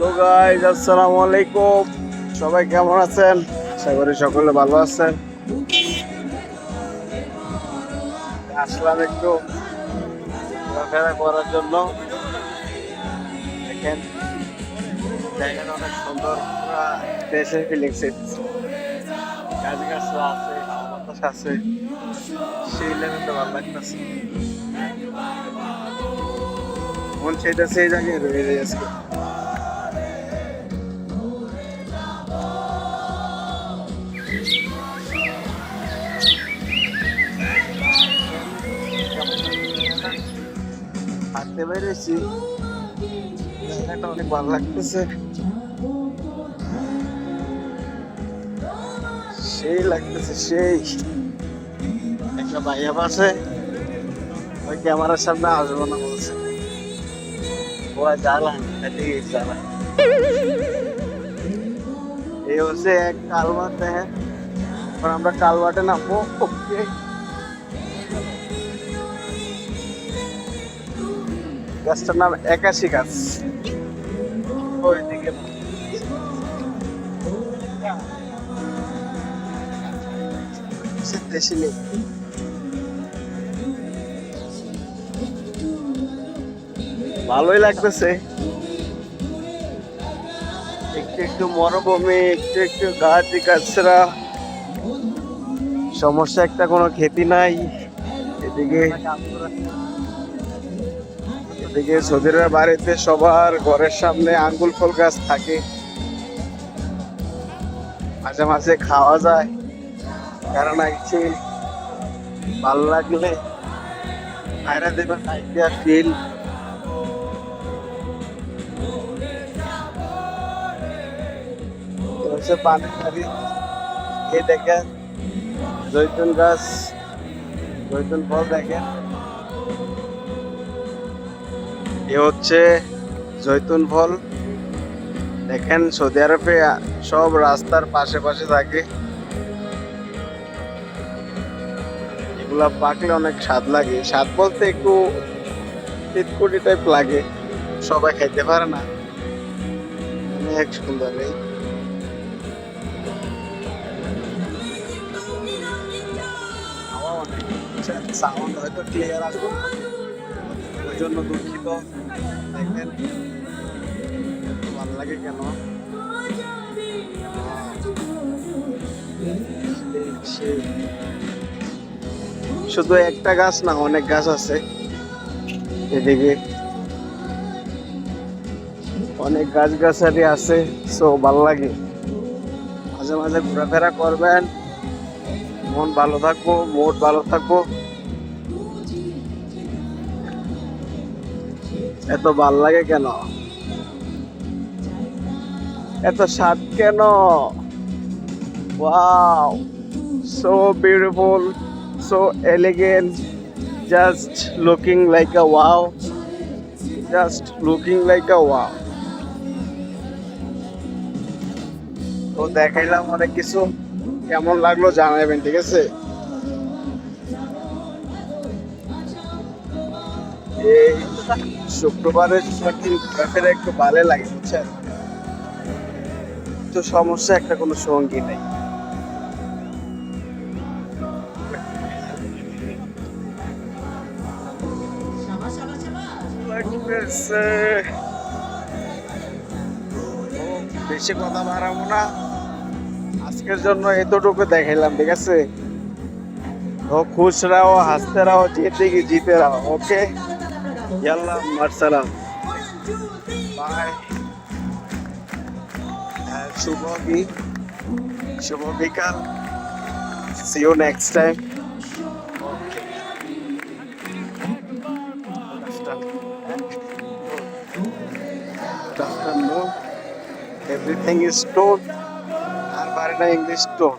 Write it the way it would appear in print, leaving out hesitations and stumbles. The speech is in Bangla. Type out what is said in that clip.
হ্যালো গাইস, আসসালামু আলাইকুম। সবাই কেমন আছেন? আশা করি সকলে ভালো আছেন। আসলাম একটু ঘোরাফেরা করার জন্য। দেখেন জায়গাটা অনেক সুন্দর, পুরা দেশের ফিলিংস গাছ গাছরা আছে, হাওয়া বাতাস আছে, সেই লেভেলটা ভালো লাগতেছে। মন সেটা সেই জায়গায় রয়ে যায় আজকে। হাঁটতে বেরিয়েছি, জায়গাটা অনেক ভালো লাগতেছে, সেই লাগতেছে সেই। একটা ভাইয়া পাশে, ওই ক্যামেরার সামনে আসবো না বলছে, ওরা জ্বালা এদিকে জ্বালা। এই হচ্ছে এক কালভার্ট, দেখেন এখন আমরা কালভার্টে নামবো। ওকে, গাছটার নাম একাশি গাছ। ওইদিকে দেশি নেই। ভালোই লাগতেছে, একটু একটু মরুভূমি, একটু একটু গাছ গাছরা, সমস্যা একটা কোনো খেতি নাই। এদিকে এদিকে সৌদিরা বাড়িতে সবার ঘরের সামনে আঙ্গুল ফল গাছ থাকে, মাঝে মাঝে খাওয়া যায়। কারণ আইছে ভালো লাগলে আয়রা দেবেন আইডিয়া ফিল। হচ্ছে পানি টানি, এই দেখেন জৈতুন গাছ, জৈতুন ফল দেখেন, এ হচ্ছে জৈতুন ফল। দেখেন সৌদি আরবে সব রাস্তার পাশে পাশে থাকে, এগুলা পাকলে অনেক স্বাদ লাগে। স্বাদ বলতে একটু তিতকুটি টাইপ লাগে, সবাই খাইতে পারে না। অনেক সুন্দর। এই সাউন্ড হয়তো ক্লিয়ার আসবে না, ওই জন্য দুঃখিত। দেখেন ভালো লাগে কেন, শুধু একটা গাছ না, অনেক গাছ আছে এদিকে, অনেক গাছ গাছালি আছে। সো ভালো লাগে, মাঝে মাঝে ঘোরাফেরা করবেন, মন ভালো থাকবো, মুড ভালো থাকবো। এত ভাল লাগে কেন, এত স্বাদ কেন? Wow, so beautiful, so elegant, just looking like আ ওয়াও, জাস্ট লুকিং লাইক আ ওয়াও। তো দেখাইলাম অনেক কিছু, কেমন লাগলো জানাবেন, ঠিক আছে? এই শুক্রবারের ঘোরাফেরা একটু ভালো লাগে, বুঝছেন? তো সমস্যা একটা কোনো সঙ্গী নেই। বেশি কথা বাড়াবো না, আজকের জন্য এতটুকু দেখাইলাম, ঠিক আছে? তো খুশ রাও, হাসতে রাও, জিতে রাও। ওকে, ইয়াল্লা মারসালাম, বাই। শুভ বিকাল, see you next time. Afternoon, everything is told, আর পারে না ইংলিশ টোন।